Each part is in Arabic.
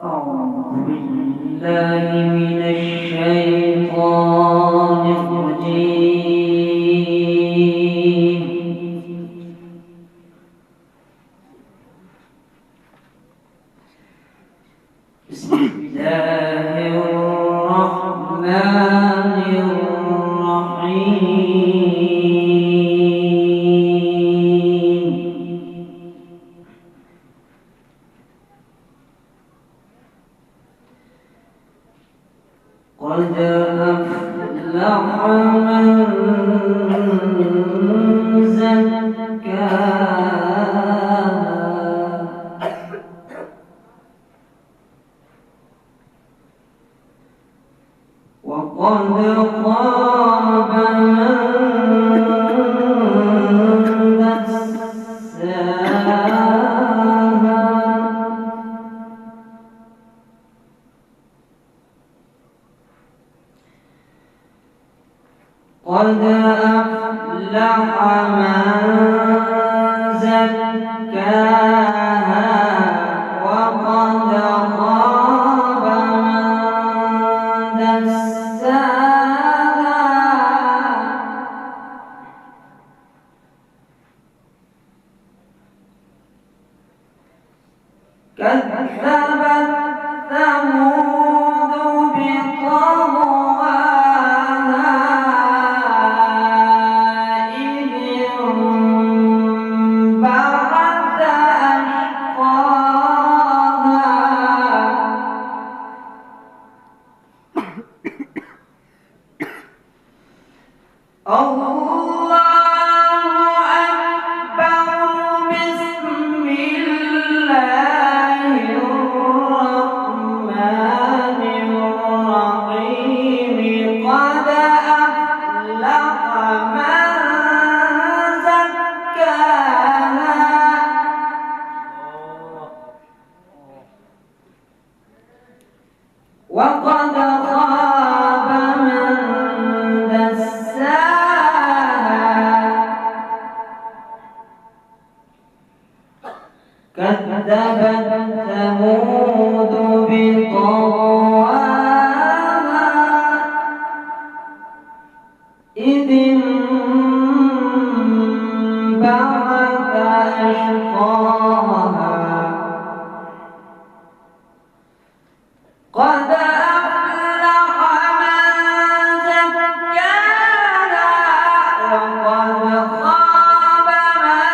أعوذ بالله من الشيطان الرجيم. بسم الله الرحمن الرحيم. قد أفلح من زكاها وقد خاب من دساها. قد أفلح من زكاها وقد خاب من دساها. كذبت ثمود بطغواها إذ انبعث أشقاها. الله أكبر. بسم الله الرحمن الرحيم. قد أفلح من زكاها وقد خاب من دساها. كذبت ثمود بطغواها إذ انبعث أشقاها. قد أفلح من زكاها وقد خاب من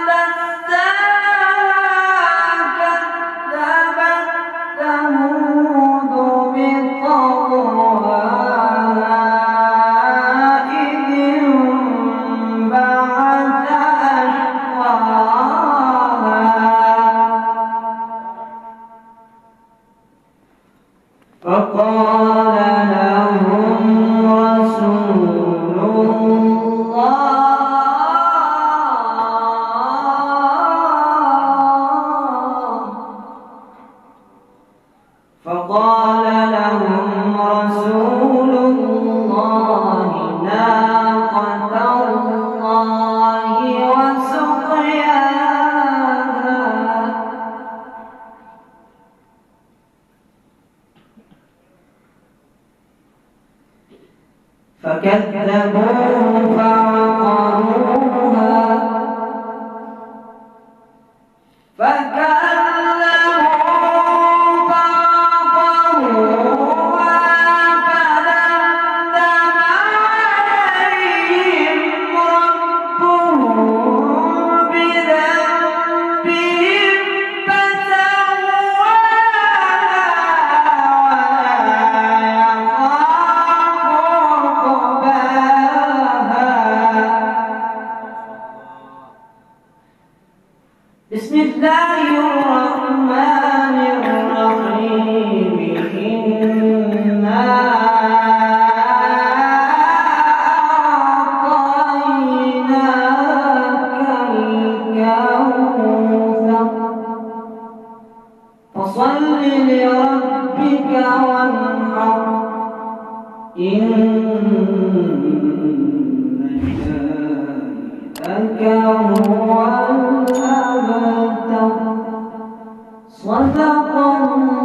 دساها. كذبت ثمود بطغواها إذ انبعث أشقاها. فقال لهم رسول الله ناقة الله وسقياها. فكذبوه فعقروها فدمدم عليهم ربهم بذنبهم فسواها ولا يخاف عقباها. بسم الله الرحمن الرحيم. إنا أعطيناك الكوثر فصل لربك وانحر إن شانئك هو الأبتر. صدق الله.